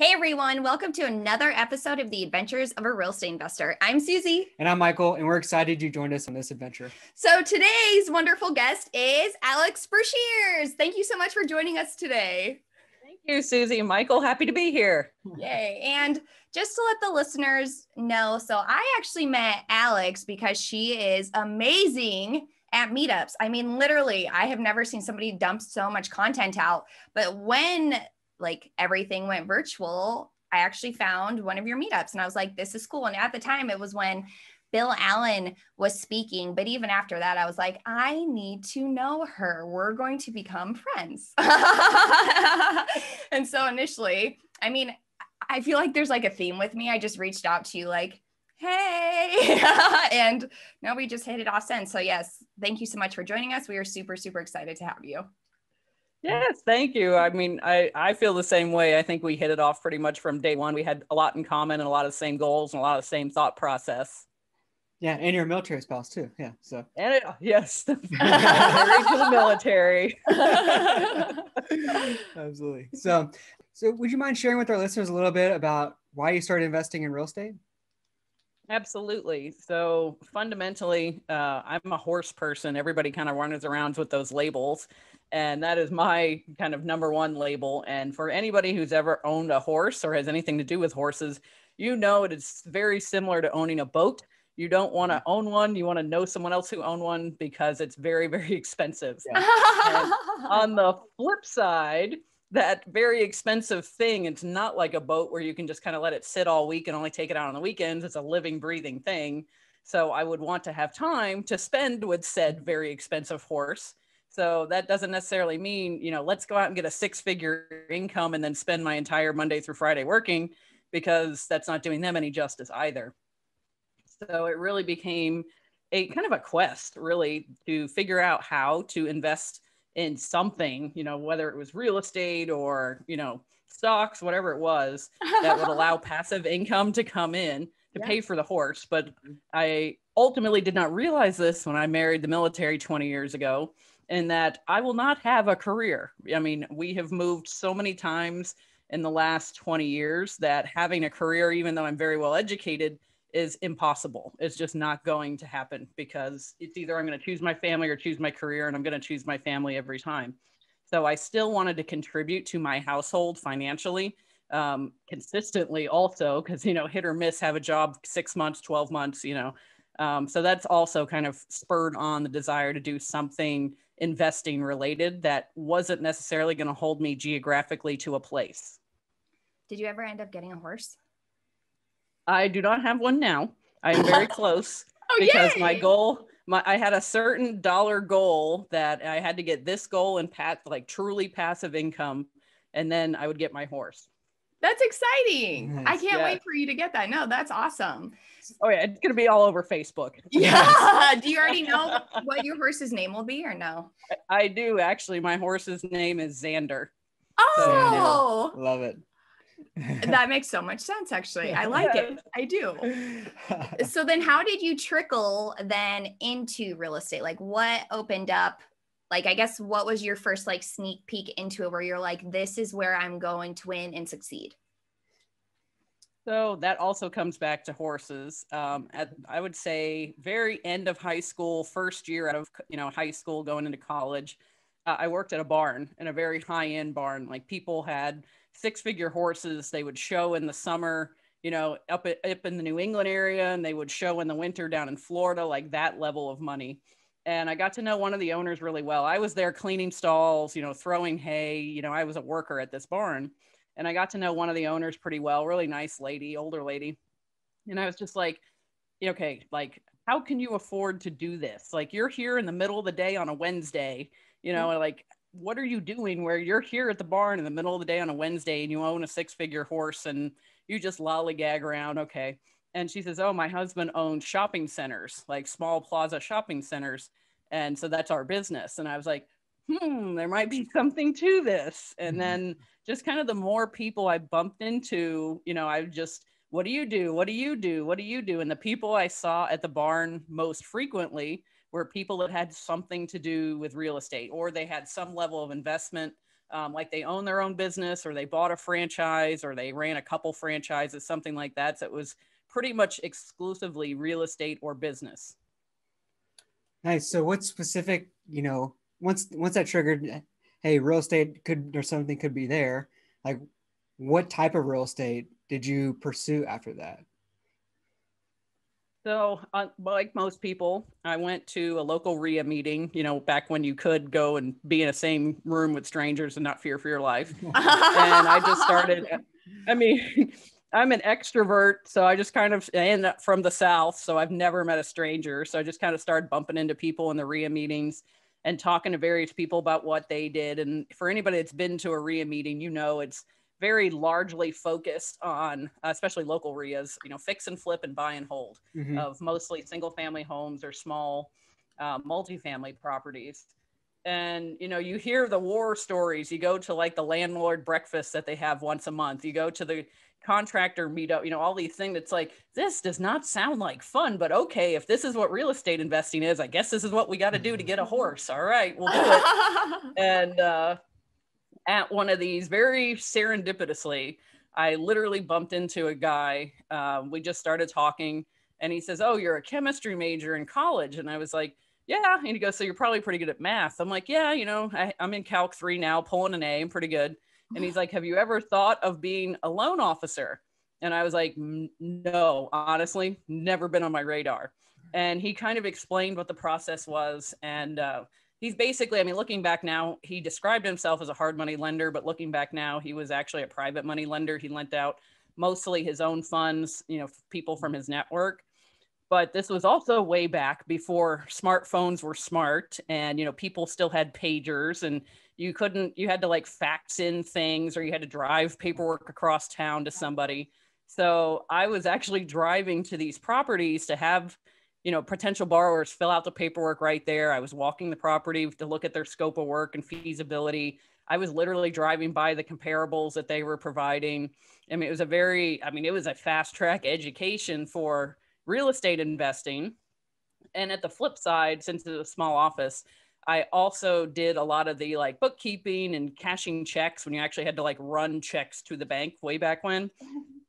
Hey everyone, welcome to another episode of the Adventures of a Real Estate Investor. I'm Susie. And I'm Michael, and we're excited you joined us on this adventure. So today's wonderful guest is Alex Breshears. Thank you so much for joining us today. Thank you, Susie and Michael. Happy to be here. Yay. And just to let the listeners know, so I actually met Alex because she is amazing at meetups. I mean, literally, I have never seen somebody dump so much content out. But when everything went virtual, I actually found one of your meetups and I was like, this is cool. And at the time it was when Bill Allen was speaking. But even after that, I was like, I need to know her. We're going to become friends. And so initially, I mean, I feel like there's like a theme with me. I just reached out to you like, hey, and now we just hit it off since. So yes, thank you so much for joining us. We are super, super excited to have you. Yes, thank you. I mean, I feel the same way. I think we hit it off pretty much from day one. We had a lot in common and a lot of the same goals and a lot of the same thought process. Yeah, and you're a military spouse too. Yeah, so. And yes, married to the military. Absolutely. So would you mind sharing with our listeners a little bit about why you started investing in real estate? Absolutely. So fundamentally, I'm a horse person. Everybody kind of runs around with those labels. And that is my kind of number one label. And for anybody who's ever owned a horse or has anything to do with horses, you know it is very similar to owning a boat. You don't want to own one. You want to know someone else who owned one because it's very, very expensive. Yeah. On the flip side, that very expensive thing, it's not like a boat where you can just kind of let it sit all week and only take it out on the weekends. It's a living, breathing thing. So I would want to have time to spend with said very expensive horse. So that doesn't necessarily mean, let's go out and get a 6-figure income and then spend my entire Monday through Friday working, because that's not doing them any justice either. So it really became a kind of a quest really to figure out how to invest in something, whether it was real estate or, stocks, whatever it was, that would allow passive income to come in to pay for the horse. But I ultimately did not realize this when I married the military 20 years ago, and that I will not have a career. I mean, we have moved so many times in the last 20 years that having a career, even though I'm very well educated, is impossible. It's just not going to happen, because it's either I'm going to choose my family or choose my career, and I'm going to choose my family every time. So I still wanted to contribute to my household financially, consistently also, because, hit or miss, have a job 6 months, 12 months, so that's also kind of spurred on the desire to do something investing related that wasn't necessarily going to hold me geographically to a place. Did you ever end up getting a horse? I do not have one now. I am very close because yay! My goal, I had a certain dollar goal that I had to get this goal and truly passive income, and then I would get my horse. That's exciting. Nice. I can't wait for you to get that. No, that's awesome. Oh yeah, it's going to be all over Facebook. Yeah. Do you already know what your horse's name will be or no? I do actually. My horse's name is Xander. Oh, so, love it. That makes so much sense, actually. I like it. I do. So then how did you trickle then into real estate? Like what opened up? Like, I guess what was your first sneak peek into it where you're like, this is where I'm going to win and succeed? So that also comes back to horses. I would say very end of high school, first year out of high school going into college, I worked at a barn, in a very high-end barn. Like people had 6-figure horses. They would show in the summer, up in the New England area, and they would show in the winter down in Florida, like that level of money. And I got to know one of the owners really well. I was there cleaning stalls, throwing hay, I was a worker at this barn. And I got to know one of the owners pretty well, really nice lady, older lady. And I was just like, okay, how can you afford to do this? Like, you're here in the middle of the day on a Wednesday, what are you doing where you're here at the barn in the middle of the day on a Wednesday and you own a 6-figure horse and you just lollygag around? Okay. And she says, oh, my husband owns shopping centers, like small plaza shopping centers. And so that's our business. And I was like, there might be something to this. And then just kind of the more people I bumped into, I just, what do you do? What do you do? What do you do? And the people I saw at the barn most frequently were people that had something to do with real estate, or they had some level of investment like they own their own business, or they bought a franchise, or they ran a couple franchises, something like that. So it was pretty much exclusively real estate or business. Nice. So what specific, once that triggered, hey, real estate could or something could be there. Like, what type of real estate did you pursue after that? So, like most people, I went to a local RIA meeting, back when you could go and be in the same room with strangers and not fear for your life. And I just started, I mean, I'm an extrovert, so I just kind of, and from the South, so I've never met a stranger. So I just kind of started bumping into people in the RIA meetings and talking to various people about what they did. And for anybody that's been to a RIA meeting, it's very largely focused on, especially local RIAs, fix and flip and buy and hold of mostly single family homes or small multifamily properties. And, you hear the war stories. You go to like the landlord breakfast that they have once a month. You go to the contractor meetup, all these things. It's like, this does not sound like fun, but okay, if this is what real estate investing is, I guess this is what we got to do to get a horse. All right, we'll do it. And, at one of these, very serendipitously, I literally bumped into a guy. We just started talking, and he says, "Oh, you're a chemistry major in college." And I was like, "Yeah." And he goes, "So you're probably pretty good at math." I'm like, "Yeah, I'm in Calc 3 now, pulling an A. I'm pretty good." And he's like, "Have you ever thought of being a loan officer?" And I was like, "No, honestly, never been on my radar." And he kind of explained what the process was. And he's basically, looking back now, he described himself as a hard money lender, but looking back now, he was actually a private money lender. He lent out mostly his own funds, people from his network. But this was also way back before smartphones were smart, and, people still had pagers, and you had to like fax in things, or you had to drive paperwork across town to somebody. So I was actually driving to these properties to have potential borrowers fill out the paperwork right there. I was walking the property to look at their scope of work and feasibility. I was literally driving by the comparables that they were providing. It was it was a fast track education for real estate investing. And at the flip side, since it's a small office, I also did a lot of the like bookkeeping and cashing checks when you actually had to like run checks to the bank way back when.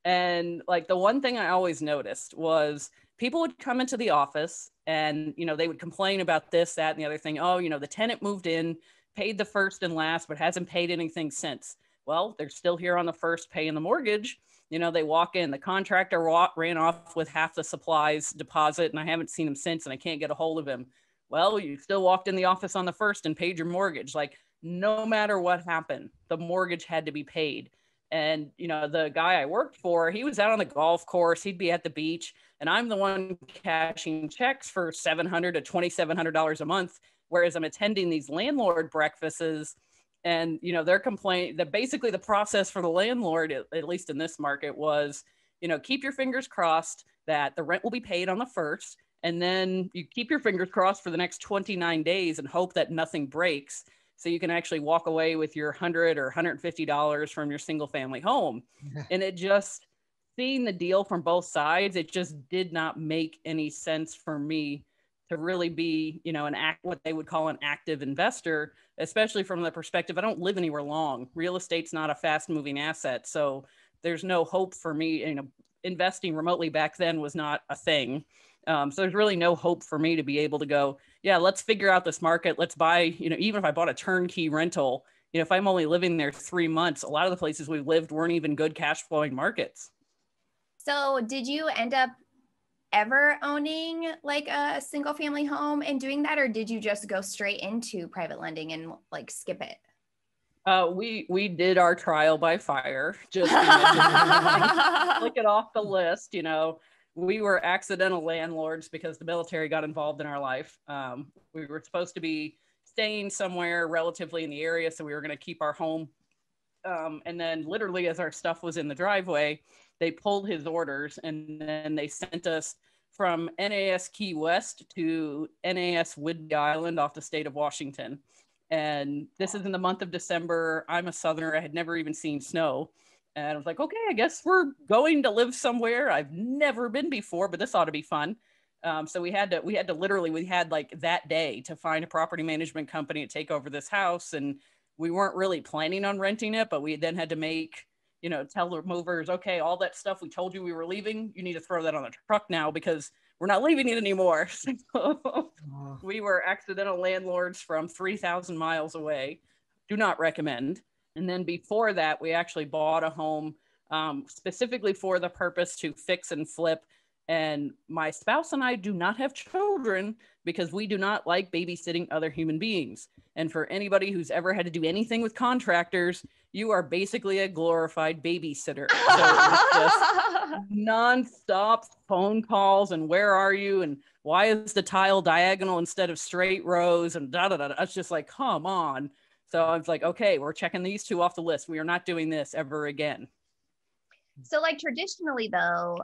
And like the one thing I always noticed was people would come into the office and, they would complain about this, that, and the other thing. Oh, the tenant moved in, paid the first and last, but hasn't paid anything since. Well, they're still here on the first, paying the mortgage. They walk in, the contractor ran off with half the supplies deposit, and I haven't seen him since, and I can't get a hold of him. Well, you still walked in the office on the first and paid your mortgage. Like, no matter what happened, the mortgage had to be paid. And, the guy I worked for, he was out on the golf course. He'd be at the beach, and I'm the one cashing checks for $700 to $2,700 a month. Whereas I'm attending these landlord breakfasts, and, their complaint that basically the process for the landlord, at least in this market, was, keep your fingers crossed that the rent will be paid on the first. And then you keep your fingers crossed for the next 29 days and hope that nothing breaks, so you can actually walk away with your $100 or $150 from your single family home. And it just, seeing the deal from both sides, it just did not make any sense for me to really be, what they would call an active investor, especially from the perspective, I don't live anywhere long. Real estate's not a fast moving asset. So there's no hope for me, investing remotely back then was not a thing. So there's really no hope for me to be able to go, yeah, let's figure out this market. Let's buy, even if I bought a turnkey rental, if I'm only living there 3 months, a lot of the places we've lived weren't even good cash flowing markets. So did you end up ever owning like a single family home and doing that, or did you just go straight into private lending and like skip it? We did our trial by fire, just click it off the list. We were accidental landlords because the military got involved in our life. We were supposed to be staying somewhere relatively in the area, so we were going to keep our home. And then literally as our stuff was in the driveway, they pulled his orders, and then they sent us from NAS Key West to NAS Whidbey Island off the state of Washington. And this is in the month of December. I'm a Southerner. I had never even seen snow. And I was like, okay, I guess we're going to live somewhere I've never been before, but this ought to be fun. So we had like that day to find a property management company to take over this house. And we weren't really planning on renting it, but we then had to make, tell the movers, okay, all that stuff we told you we were leaving, you need to throw that on the truck now because we're not leaving it anymore. So we were accidental landlords from 3,000 miles away. Do not recommend. And then before that, we actually bought a home specifically for the purpose to fix and flip. And my spouse and I do not have children because we do not like babysitting other human beings. And for anybody who's ever had to do anything with contractors, you are basically a glorified babysitter. So it's just nonstop phone calls and where are you? And why is the tile diagonal instead of straight rows and da da da. It's just like, come on. So I was like, okay, we're checking these two off the list. We are not doing this ever again. So like traditionally though,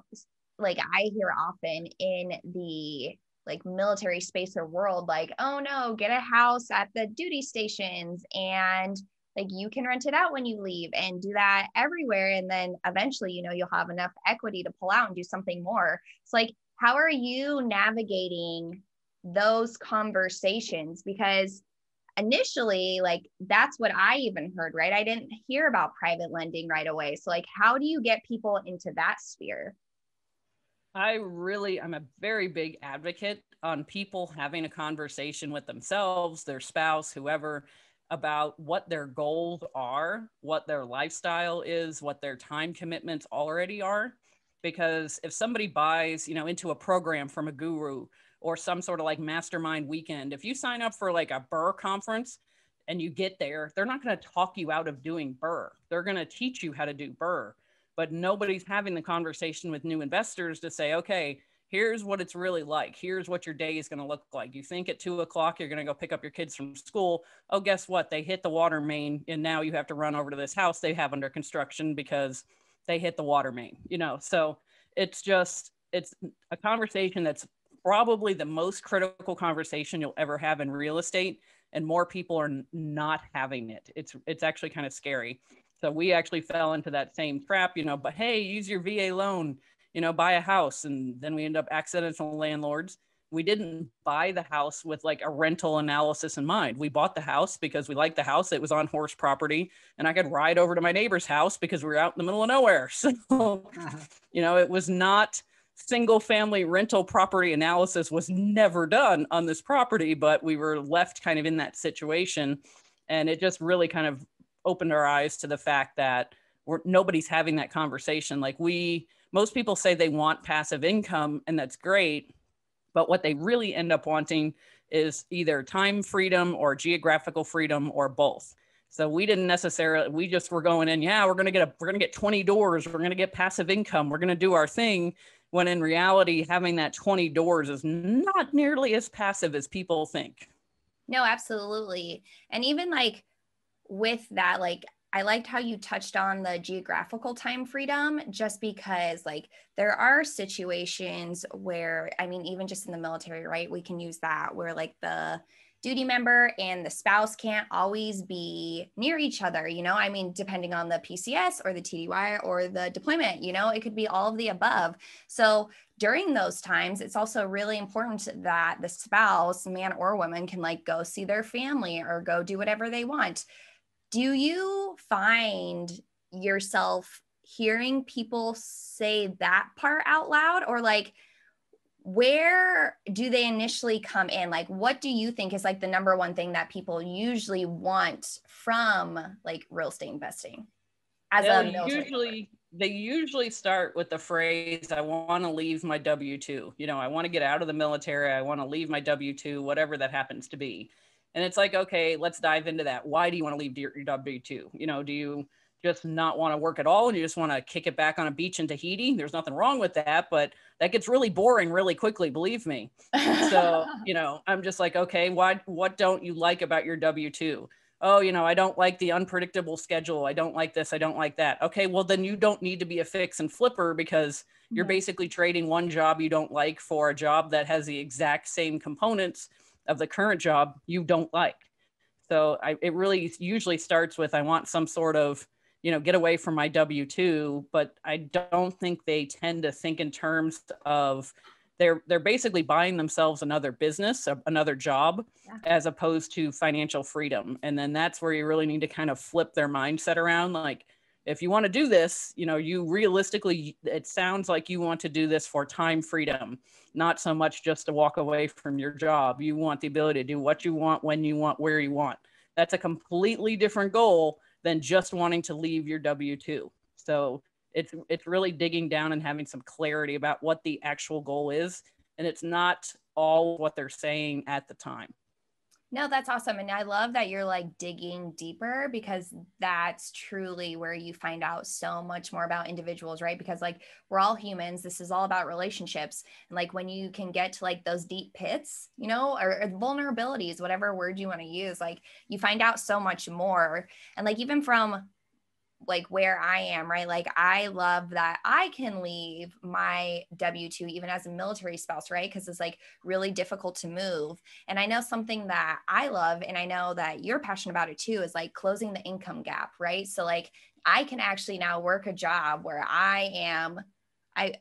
like I hear often in the like military space or world, like, oh no, get a house at the duty stations and like you can rent it out when you leave and do that everywhere. And then eventually, you'll have enough equity to pull out and do something more. It's like, how are you navigating those conversations? Because initially, like that's what I even heard, right? I didn't hear about private lending right away. So like, how do you get people into that sphere? I'm a very big advocate on people having a conversation with themselves, their spouse, whoever, about what their goals are, what their lifestyle is, what their time commitments already are. Because if somebody buys, into a program from a guru or some sort of like mastermind weekend, if you sign up for like a Burr conference and you get there, they're not going to talk you out of doing Burr. They're going to teach you how to do Burr. But nobody's having the conversation with new investors to say, okay, here's what it's really like. Here's what your day is going to look like. You think at 2:00, you're going to go pick up your kids from school. Oh, guess what? They hit the water main. And now you have to run over to this house they have under construction because they hit the water main, So it's a conversation that's probably the most critical conversation you'll ever have in real estate. And more people are not having it. It's actually kind of scary. So we actually fell into that same trap, but hey, use your VA loan, buy a house. And then we end up accidental landlords. We didn't buy the house with like a rental analysis in mind. We bought the house because we liked the house. It was on horse property and I could ride over to my neighbor's house because we were out in the middle of nowhere. So, it was not single family rental property analysis was never done on this property, but we were left kind of in that situation. And it just really kind of opened our eyes to the fact that nobody's having that conversation. Like most people say they want passive income and that's great, but what they really end up wanting is either time freedom or geographical freedom or both. So we didn't necessarily, we just were going in, we're going to get 20 doors. We're going to get passive income. We're going to do our thing. When in reality, having that 20 doors is not nearly as passive as people think. No, absolutely. And even like with that, like I liked how you touched on the geographical time freedom, just because like there are situations where, I mean, even just in the military, right? We can use that where like the duty member and the spouse can't always be near each other, I mean, depending on the PCS or the TDY or the deployment, it could be all of the above. So during those times, it's also really important that the spouse, man or woman, can like go see their family or go do whatever they want. Do you find yourself hearing people say that part out loud, or like, where do they initially come in? Like, what do you think is like the number one thing that people usually want from like real estate investing as a military? They usually start with the phrase, I want to leave my W-2. I want to get out of the military. I want to leave my W-2, whatever that happens to be. And it's like, okay, let's dive into that. Why do you want to leave your W-2? Do you just not want to work at all and you just want to kick it back on a beach in Tahiti? There's nothing wrong with that, but that gets really boring really quickly, believe me. So, I'm just like, okay, what don't you like about your W-2? Oh, I don't like the unpredictable schedule. I don't like this. I don't like that. Okay, well, then you don't need to be a fix and flipper because you're basically trading one job you don't like for a job that has the exact same components of the current job you don't like. So it really usually starts with, I want some sort of, get away from my W-2, but I don't think they tend to think in terms of, they're basically buying themselves another business, another job, Yeah. as opposed to financial freedom. And then that's where you really need to kind of flip their mindset around. Like, if you want to do this, you know, you realistically, it sounds like you want to do this for time freedom, not so much just to walk away from your job. You want the ability to do what you want, when you want, where you want. That's a completely different goal than just wanting to leave your W-2. So it's really digging down and having some clarity about what the actual goal is. And it's not all what they're saying at the time. No, that's awesome. And I love that you're like digging deeper, because that's truly where you find out so much more about individuals, right? Because like we're all humans. This is all about relationships. And like when you can get to like those deep pits, you know, or vulnerabilities, whatever word you want to use, like you find out so much more. And like even from like where I am, right? Like I love that I can leave my W-2 even as a military spouse, right? Because it's like really difficult to move. And I know something that I love, and I know that you're passionate about it too, is like closing the income gap, right? So like I can actually now work a job where I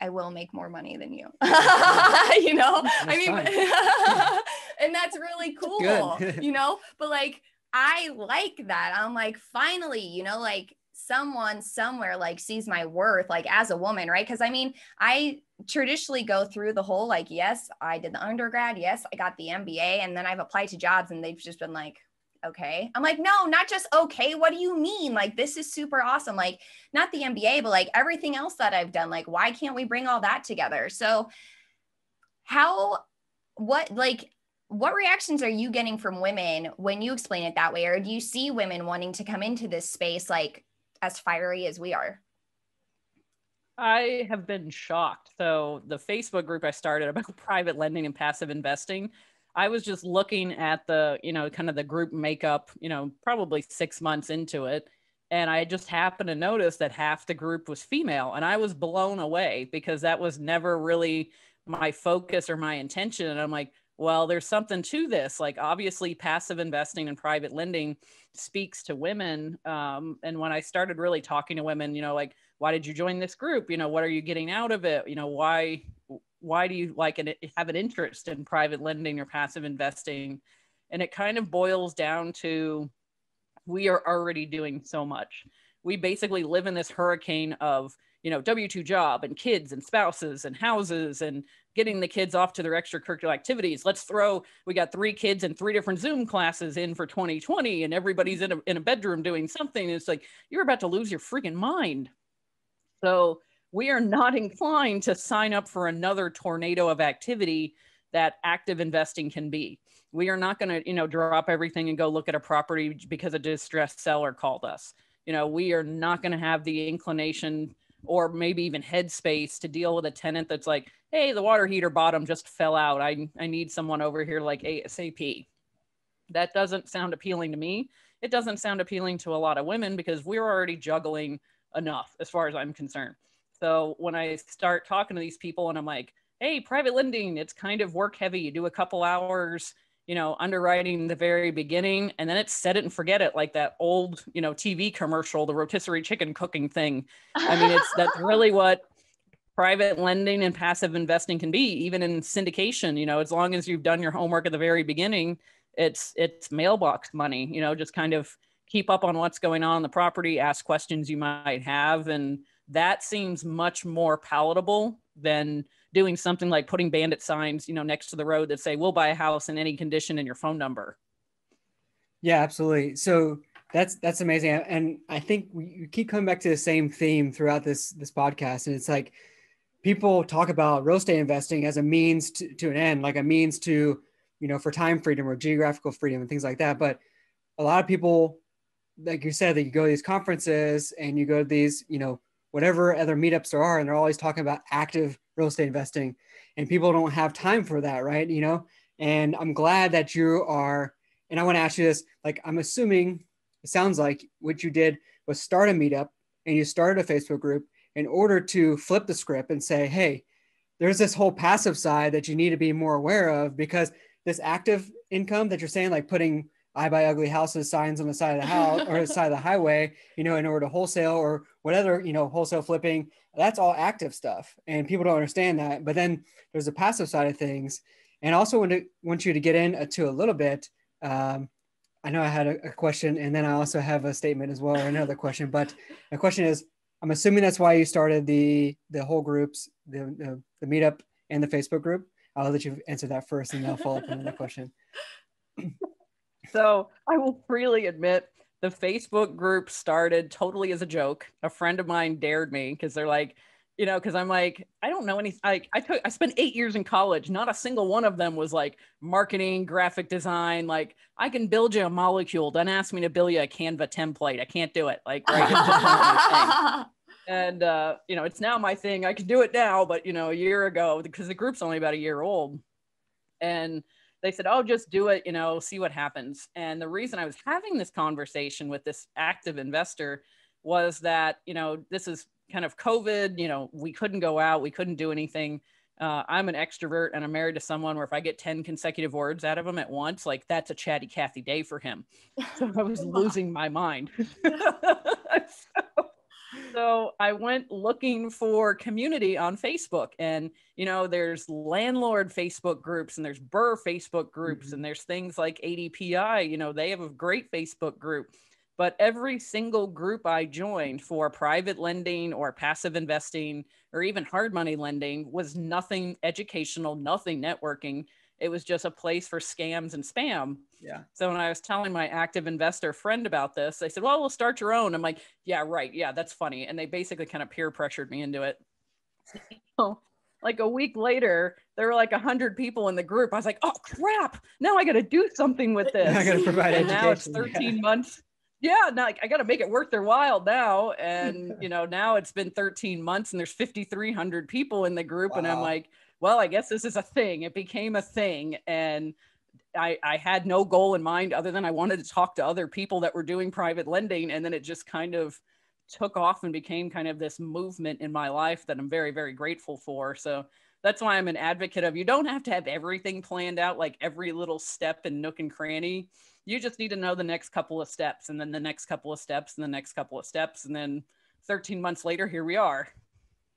will make more money than you, you know, That's I mean, and that's really cool, you know, but like, I like that. I'm like, finally, you know, like someone somewhere like sees my worth, like as a woman, right? Because I mean, I traditionally go through the whole, like, yes, I did the undergrad. Yes, I got the MBA. And then I've applied to jobs and they've just been like, okay. I'm like, no, not just okay. What do you mean? Like, this is super awesome. Like, not the MBA, but like everything else that I've done. Like, why can't we bring all that together? So what reactions are you getting from women when you explain it that way? Or do you see women wanting to come into this space like as fiery as we are? I have been shocked. So the Facebook group I started about private lending and passive investing, I was just looking at the, you know, kind of the group makeup, you know, probably 6 months into it. And I just happened to notice that half the group was female. And I was blown away because that was never really my focus or my intention. And I'm like, well, there's something to this. Like, obviously, passive investing and private lending speaks to women. And when I started really talking to women, you know, like, why did you join this group? You know, what are you getting out of it? You know, why do you like have an interest in private lending or passive investing? And it kind of boils down to, we are already doing so much. We basically live in this hurricane of, you know, W-2 job and kids and spouses and houses and getting the kids off to their extracurricular activities. We got 3 kids and 3 different Zoom classes in for 2020 and everybody's in a bedroom doing something. It's like, you're about to lose your freaking mind. So we are not inclined to sign up for another tornado of activity that active investing can be. We are not going to, you know, drop everything and go look at a property because a distressed seller called us. You know, we are not going to have the inclination or maybe even headspace to deal with a tenant that's like, hey, the water heater bottom just fell out. I need someone over here like ASAP. That doesn't sound appealing to me. It doesn't sound appealing to a lot of women because we're already juggling enough as far as I'm concerned. So when I start talking to these people and I'm like, hey, private lending, it's kind of work heavy. You do a couple hours, you know, underwriting the very beginning, and then it's set it and forget it, like that old, you know, TV commercial, the rotisserie chicken cooking thing. I mean, that's really what private lending and passive investing can be, even in syndication. You know, as long as you've done your homework at the very beginning, it's mailbox money, you know, just kind of keep up on what's going on in the property, ask questions you might have. And that seems much more palatable than doing something like putting bandit signs, you know, next to the road that say, we'll buy a house in any condition and your phone number. Yeah, absolutely. So that's amazing. And I think we keep coming back to the same theme throughout this podcast. And it's like, people talk about real estate investing as a means to an end, like a means to, you know, for time freedom or geographical freedom and things like that. But a lot of people, like you said, that you go to these conferences and you go to these, you know, whatever other meetups there are, and they're always talking about active real estate investing, and people don't have time for that, right? You know, and I'm glad that you are. And I want to ask you this, like, I'm assuming it sounds like what you did was start a meetup and you started a Facebook group in order to flip the script and say, hey, there's this whole passive side that you need to be more aware of, because this active income that you're saying, like putting I buy ugly houses signs on the side of the house or the side of the highway, you know, in order to wholesale or what other, wholesale flipping, that's all active stuff. And people don't understand that. But then there's the passive side of things. And also want you to get into a little bit. I know I had a question, and then I also have a statement as well, or another question. But the question is, I'm assuming that's why you started the whole groups, the meetup and the Facebook group. I'll let you answer that first, and then I'll follow up with another question. So I will freely admit, the Facebook group started totally as a joke. A friend of mine dared me because they're like, because I'm like, I don't know anything. I spent 8 years in college. Not a single one of them was like marketing, graphic design. Like, I can build you a molecule. Don't ask me to build you a Canva template. I can't do it. Like, right. It's just not my thing. And, it's now my thing. I can do it now, but, a year ago, because the group's only about a year old. And they said, oh, just do it, see what happens. And the reason I was having this conversation with this active investor was that, this is kind of COVID, we couldn't go out, we couldn't do anything. I'm an extrovert and I'm married to someone where if I get 10 consecutive words out of him at once, like that's a chatty Cathy day for him. So I was losing my mind. So I went looking for community on Facebook, and, there's landlord Facebook groups, and there's Burr Facebook groups, and there's things like ADPI, they have a great Facebook group. But every single group I joined for private lending or passive investing or even hard money lending was nothing educational, nothing networking. It was just a place for scams and spam. Yeah. So when I was telling my active investor friend about this, they said, well, we'll start your own. I'm like, yeah, right. Yeah, that's funny. And they basically kind of peer pressured me into it. So, like a week later, there were like 100 people in the group. I was like, oh, crap. Now I got to do something with this. I got to provide education. Now it's 13 months. Yeah, now I got to make it worth their while now. And, now it's been 13 months and there's 5,300 people in the group. Wow. And I'm like, well, I guess this is a thing. It became a thing. And I had no goal in mind other than I wanted to talk to other people that were doing private lending. And then it just kind of took off and became kind of this movement in my life that I'm very, very grateful for. So that's why I'm an advocate of, you don't have to have everything planned out, like every little step and nook and cranny. You just need to know the next couple of steps, and then the next couple of steps, and the next couple of steps. And then 13 months later, here we are.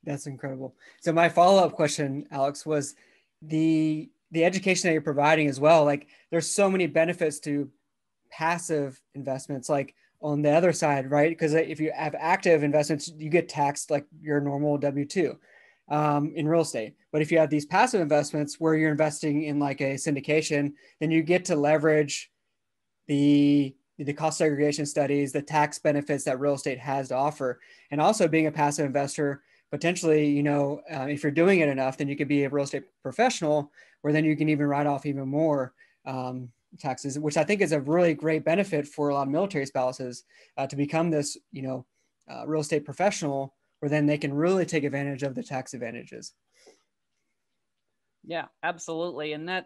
That's incredible. So my follow-up question, Alex, was the education that you're providing as well. Like, there's so many benefits to passive investments, like on the other side, right? Because if you have active investments, you get taxed like your normal W-2 in real estate. But if you have these passive investments where you're investing in like a syndication, then you get to leverage the cost segregation studies, the tax benefits that real estate has to offer. And also being a passive investor, potentially, if you're doing it enough, then you could be a real estate professional, where then you can even write off even more taxes, which I think is a really great benefit for a lot of military spouses to become this, real estate professional, where then they can really take advantage of the tax advantages. Yeah, absolutely. And that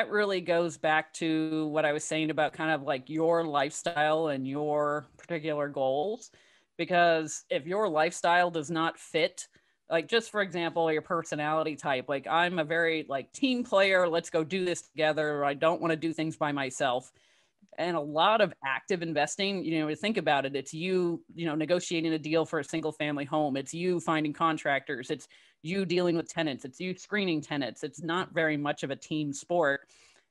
really goes back to what I was saying about kind of like your lifestyle and your particular goals. Because if your lifestyle does not fit, like just for example, your personality type, like I'm a very like team player, let's go do this together. I don't want to do things by myself. And a lot of active investing, think about it. It's you negotiating a deal for a single family home. It's you finding contractors. It's you dealing with tenants. It's you screening tenants. It's not very much of a team sport.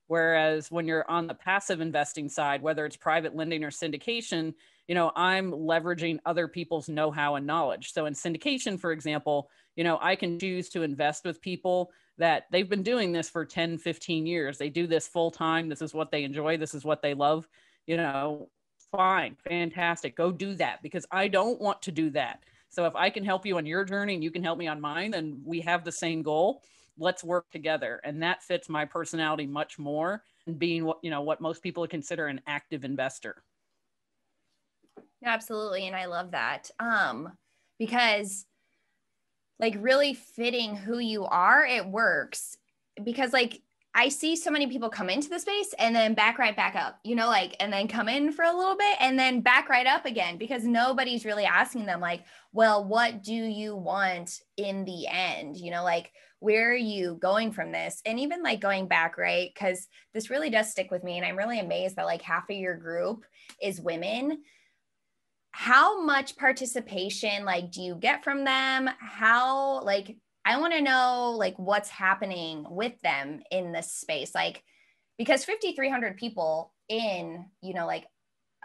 Whereas when you're on the passive investing side, whether it's private lending or syndication, I'm leveraging other people's know-how and knowledge. So in syndication, for example, I can choose to invest with people that they've been doing this for 10, 15 years. They do this full time. This is what they enjoy. This is what they love. Fine, fantastic. Go do that, because I don't want to do that. So if I can help you on your journey and you can help me on mine, then we have the same goal. Let's work together. And that fits my personality much more than being what most people consider an active investor. Absolutely. And I love that. Because like really fitting who you are, it works. Because like I see so many people come into the space and then back right back up, and then come in for a little bit and then back right up again, because nobody's really asking them like, well, what do you want in the end? Where are you going from this? And even like going back, right? Because this really does stick with me. And I'm really amazed that like half of your group is women. how much participation like do you get from them? How, like, I want to know like what's happening with them in this space, like, because 5,300 people in, you know, like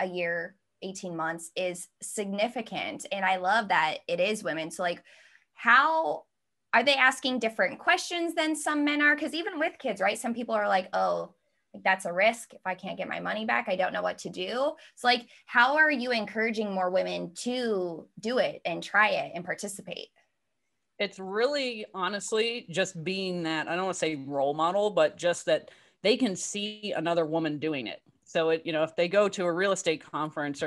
a year, 18 months is significant. And I love that it is women. So like, how are they asking different questions than some men are? Because even with kids, right, some people are like, oh, like that's a risk. If I can't get my money back, I don't know what to do. So like, how are you encouraging more women to do it and try it and participate? It's really honestly just being that, I don't want to say role model, but just that they can see another woman doing it. So it, you know, if they go to a real estate conference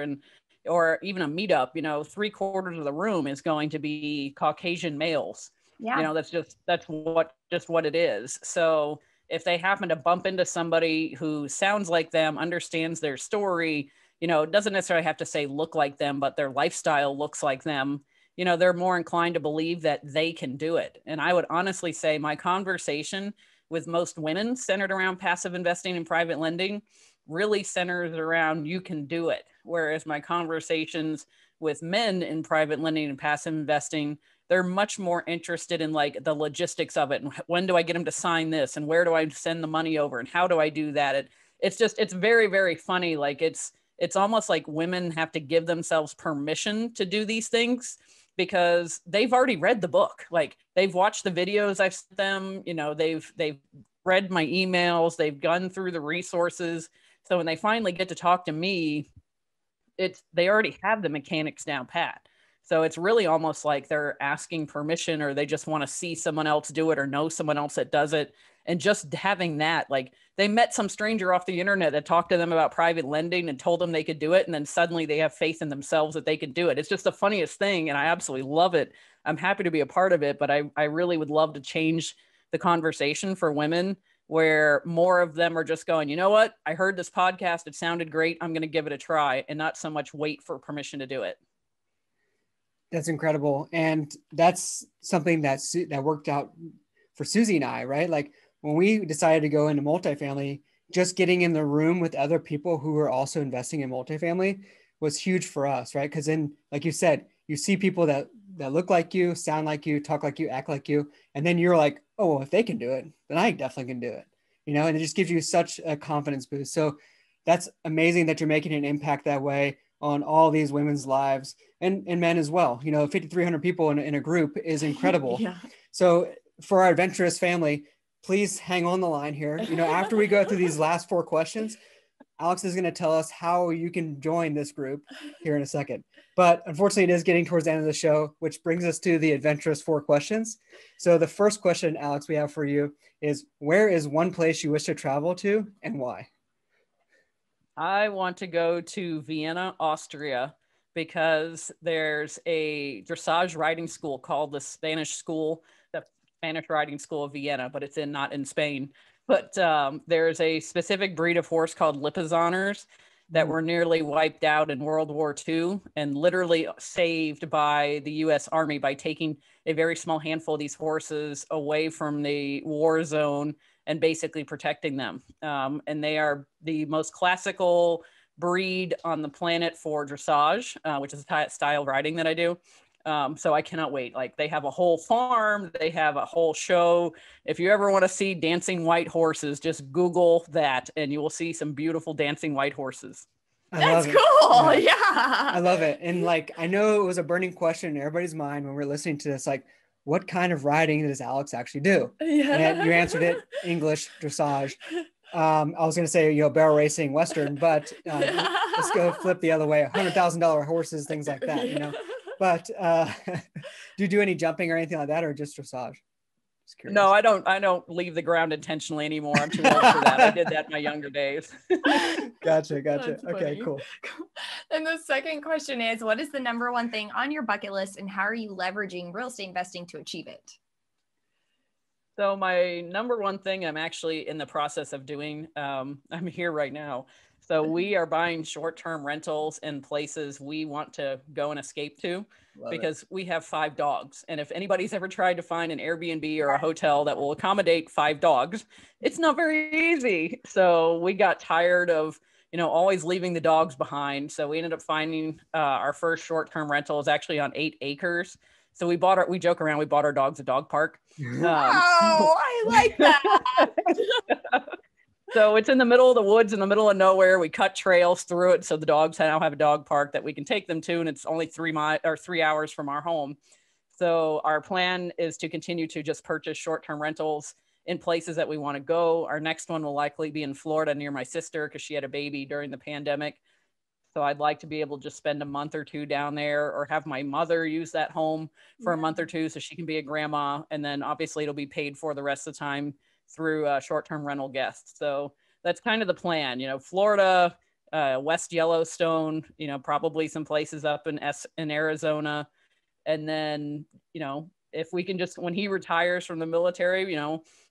or even a meetup, you know, 3/4 of the room is going to be Caucasian males. Yeah. You know, that's what it is. So if they happen to bump into somebody who sounds like them, understands their story, you know, it doesn't necessarily have to say look like them, but their lifestyle looks like them, you know, they're more inclined to believe that they can do it. And I would honestly say my conversation with most women centered around passive investing and private lending really centers around you can do it. Whereas my conversations with men in private lending and passive investing, they're much more interested in like the logistics of it. And when do I get them to sign this? And where do I send the money over? And how do I do that? It's very, very funny. Like it's almost like women have to give themselves permission to do these things because they've already read the book. Like they've watched the videos I've sent them, you know, they've read my emails, they've gone through the resources. So when they finally get to talk to me, they already have the mechanics down pat. So it's really almost like they're asking permission, or they just want to see someone else do it or know someone else that does it. And just having that, like they met some stranger off the internet that talked to them about private lending and told them they could do it. And then suddenly they have faith in themselves that they can do it. It's just the funniest thing. And I absolutely love it. I'm happy to be a part of it, but I really would love to change the conversation for women where more of them are just going, you know what? I heard this podcast. It sounded great. I'm going to give it a try, and not so much wait for permission to do it. That's incredible. And that's something that worked out for Susie and I, right? Like when we decided to go into multifamily, just getting in the room with other people who were also investing in multifamily was huge for us, right? Because then, like you said, you see people that look like you, sound like you, talk like you, act like you. And then you're like, oh, well, if they can do it, then I definitely can do it. You know, and it just gives you such a confidence boost. So that's amazing that you're making an impact that way on all these women's lives and men as well. You know, 5,300 people in a group is incredible. Yeah. So for our adventurous family, please hang on the line here. You know, after we go through these last 4 questions, Alex is going to tell us how you can join this group here in a second. But unfortunately, it is getting towards the end of the show, which brings us to the adventurous 4 questions. So the first question, Alex, we have for you is, where is one place you wish to travel to and why? I want to go to Vienna, Austria, because there's a dressage riding school called the Spanish Riding School of Vienna, but it's not in Spain. But there's a specific breed of horse called Lipizaners that were nearly wiped out in World War II and literally saved by the U.S. Army by taking a very small handful of these horses away from the war zone and basically protecting them. And they are the most classical breed on the planet for dressage, which is a style of riding that I do. So I cannot wait. Like they have a whole farm, they have a whole show. If you ever want to see dancing white horses, just Google that and you will see some beautiful dancing white horses. That's cool. Yeah. I love it. And like, I know it was a burning question in everybody's mind when we're listening to this, like, what kind of riding does Alex actually do? Yeah. And you answered it, English dressage. I was going to say, you know, barrel racing, Western, but let's go flip the other way. $100,000 horses, things like that, you know. But do you do any jumping or anything like that, or just dressage? No, I don't leave the ground intentionally anymore. I'm too old for that. I did that in my younger days. Gotcha. That's Okay, funny. cool. And the second question is, what is the number one thing on your bucket list and how are you leveraging real estate investing to achieve it? So my number one thing I'm actually in the process of doing, I'm here right now. So we are buying short-term rentals in places we want to go and escape to. Because we have 5 dogs. And if anybody's ever tried to find an Airbnb or a hotel that will accommodate 5 dogs, it's not very easy. So we got tired of always leaving the dogs behind. So we ended up finding our first short-term rental is actually on 8 acres. So we joke around, we bought our dogs a dog park. Oh, I like that. So it's in the middle of the woods, in the middle of nowhere. We cut trails through it, so the dogs now have a dog park that we can take them to, and it's only 3 hours from our home. So our plan is to continue to just purchase short-term rentals in places that we want to go. Our next one will likely be in Florida near my sister because she had a baby during the pandemic. So I'd like to be able to just spend a month or two down there, or have my mother use that home for a month or two so she can be a grandma. And then obviously it'll be paid for the rest of the time through short-term rental guests. So that's kind of the plan. Florida, West Yellowstone, probably some places up in Arizona. And then, if we can just, when he retires from the military,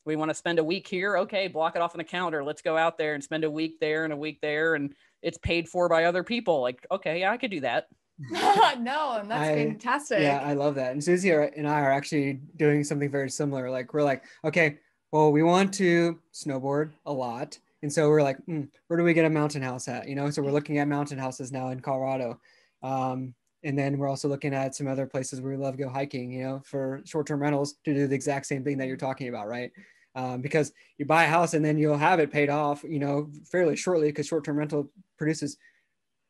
we want to spend a week here. Okay, block it off on the calendar. Let's go out there and spend a week there and a week there. And it's paid for by other people. Like, okay, yeah, I could do that. No, and that's fantastic. Yeah, I love that. And Susie and I are actually doing something very similar. Like, we're like, okay, well, we want to snowboard a lot. And so we're like, where do we get a mountain house at? So we're looking at mountain houses now in Colorado. And then we're also looking at some other places where we love to go hiking, for short-term rentals to do the exact same thing that you're talking about, right? Because you buy a house and then you'll have it paid off, fairly shortly, because short-term rental produces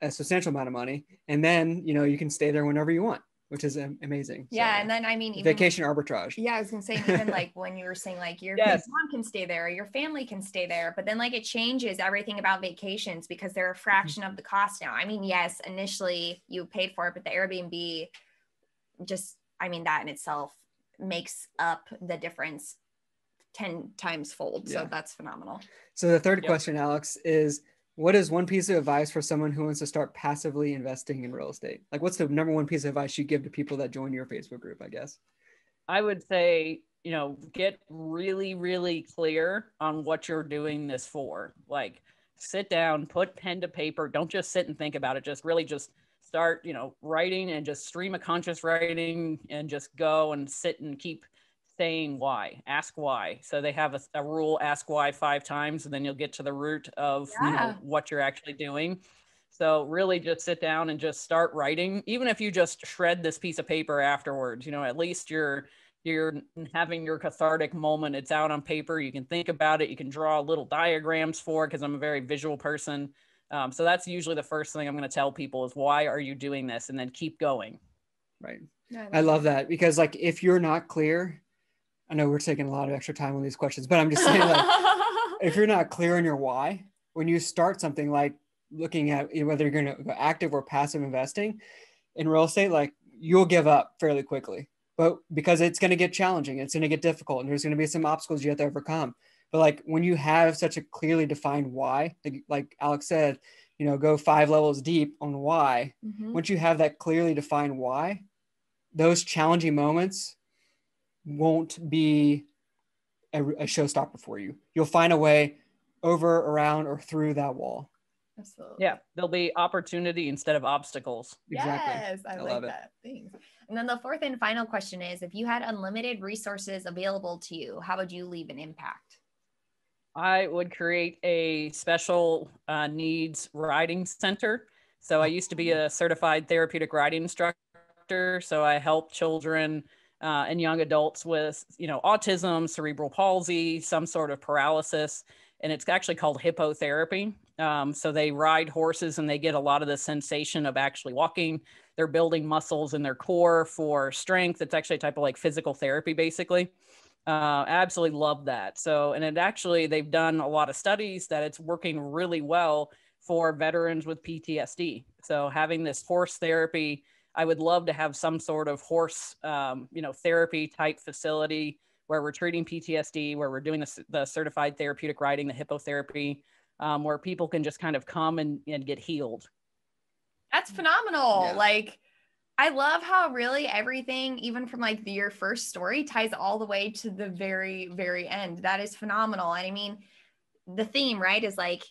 a substantial amount of money. And then, you can stay there whenever you want, which is amazing. Yeah. So, and then, I mean, even vacation arbitrage. Yeah. I was going to say, even like when you were saying like your mom can stay there, or your family can stay there, but then like it changes everything about vacations because they're a fraction of the cost now. I mean, yes, initially you paid for it, but the Airbnb that in itself makes up the difference 10 times fold. So that's phenomenal. So the third question, Alex, is what is one piece of advice for someone who wants to start passively investing in real estate? Like, what's the number one piece of advice you give to people that join your Facebook group, I guess? I would say, get really, really clear on what you're doing this for. Like, sit down, put pen to paper. Don't just sit and think about it. Just really just start, writing, and just stream of conscious writing, and just go and sit and keep saying why. Ask why. So they have a rule: ask why 5 times, and then you'll get to the root of what you're actually doing. So really just sit down and just start writing. Even if you just shred this piece of paper afterwards, at least you're having your cathartic moment. It's out on paper. You can think about it. You can draw little diagrams for it, because I'm a very visual person. So that's usually the first thing I'm going to tell people is, why are you doing this? And then keep going. Right. I love that, because like, if you're not clear, I know we're taking a lot of extra time on these questions, but I'm just saying, like, if you're not clear on your why, when you start something like looking at whether you're going to go active or passive investing in real estate, like, you'll give up fairly quickly, but because it's going to get challenging, it's going to get difficult, and there's going to be some obstacles you have to overcome. But like, when you have such a clearly defined why, like Alex said, go 5 levels deep on why. Once you have that clearly defined why, those challenging moments won't be a showstopper for you. You'll find a way over, around, or through that wall. Absolutely. Yeah, there'll be opportunity instead of obstacles. Exactly. Yes, I like that. Thanks. And then the fourth and final question is, if you had unlimited resources available to you, how would you leave an impact? I would create a special needs riding center. So I used to be a certified therapeutic riding instructor. So I help children and young adults with, autism, cerebral palsy, some sort of paralysis. And it's actually called hippotherapy. So they ride horses and they get a lot of the sensation of actually walking. They're building muscles in their core for strength. It's actually a type of like physical therapy, basically. I absolutely love that. So, and they've done a lot of studies that it's working really well for veterans with PTSD. So having this horse therapy, I would love to have some sort of horse, therapy type facility where we're treating PTSD, where we're doing the certified therapeutic riding, the hippotherapy, where people can just kind of come and get healed. That's phenomenal. Yeah. Like, I love how really everything, even from like your first story, ties all the way to the very, very end. That is phenomenal. And I mean, the theme, right, is like,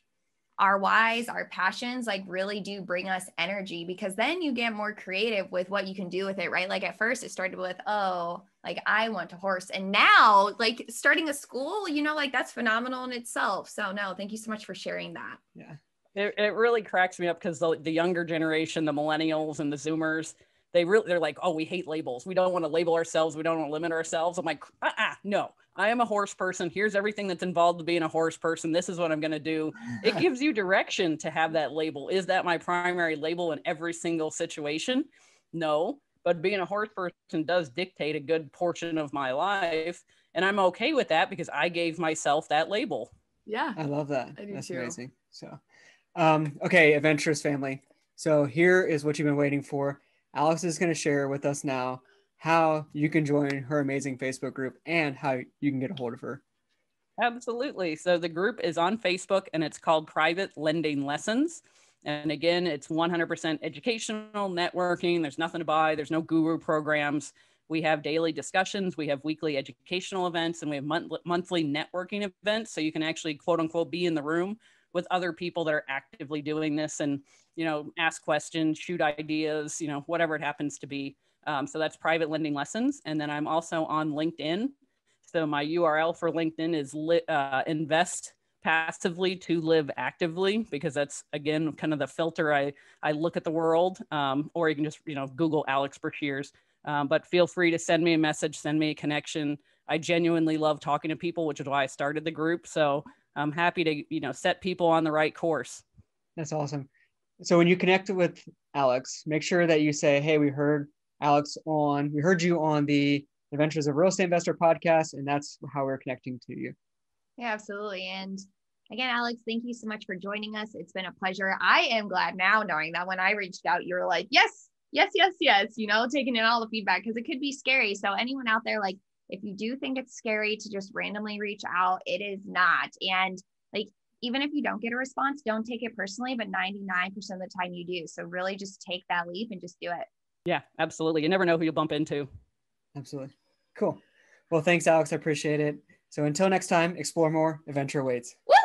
our whys, our passions, like really do bring us energy, because then you get more creative with what you can do with it, right? Like at first it started with, like I want a horse. And now like starting a school, like that's phenomenal in itself. So no, thank you so much for sharing that. Yeah. It really cracks me up because the younger generation, the millennials and the Zoomers, they're like, oh, we hate labels. We don't want to label ourselves. We don't want to limit ourselves. I'm like, no, I am a horse person. Here's everything that's involved with being a horse person. This is what I'm going to do. It gives you direction to have that label. Is that my primary label in every single situation? No, but being a horse person does dictate a good portion of my life. And I'm okay with that because I gave myself that label. Yeah. I love that. That's too. amazing. So, okay, Adventurous family. So here is what you've been waiting for. Alex is going to share with us now how you can join her amazing Facebook group and how you can get a hold of her. Absolutely. So the group is on Facebook and it's called Private Lending Lessons. And again, it's 100% educational networking. There's nothing to buy. There's no guru programs. We have daily discussions. We have weekly educational events, and we have monthly networking events. So you can actually, quote unquote, be in the room with other people that are actively doing this and, you know, ask questions, shoot ideas, you know, whatever it happens to be. So that's Private Lending Lessons. And then I'm also on LinkedIn. So my URL for LinkedIn is invest passively to live actively, because that's, again, kind of the filter I look at the world. Or you can just, you know, Google Alex Breshears. But feel free to send me a message, send me a connection. I genuinely love talking to people, which is why I started the group. So I'm happy to, you know, set people on the right course. That's awesome. So when you connect with Alex, make sure that you say, hey, we heard you on the Adventures of Real Estate Investor podcast, and that's how we're connecting to you. Yeah, absolutely. And again, Alex, thank you so much for joining us. It's been a pleasure. I am glad now knowing that when I reached out, you were like, yes, you know, taking in all the feedback, because it could be scary. So anyone out there, like, if you do think it's scary to just randomly reach out, it is not. And like, even if you don't get a response, don't take it personally, but 99% of the time you do. So really just take that leap and just do it. Yeah, absolutely. You never know who you'll bump into. Absolutely. Cool. Well, thanks, Alex. I appreciate it. So until next time, explore more, adventure awaits. Woo!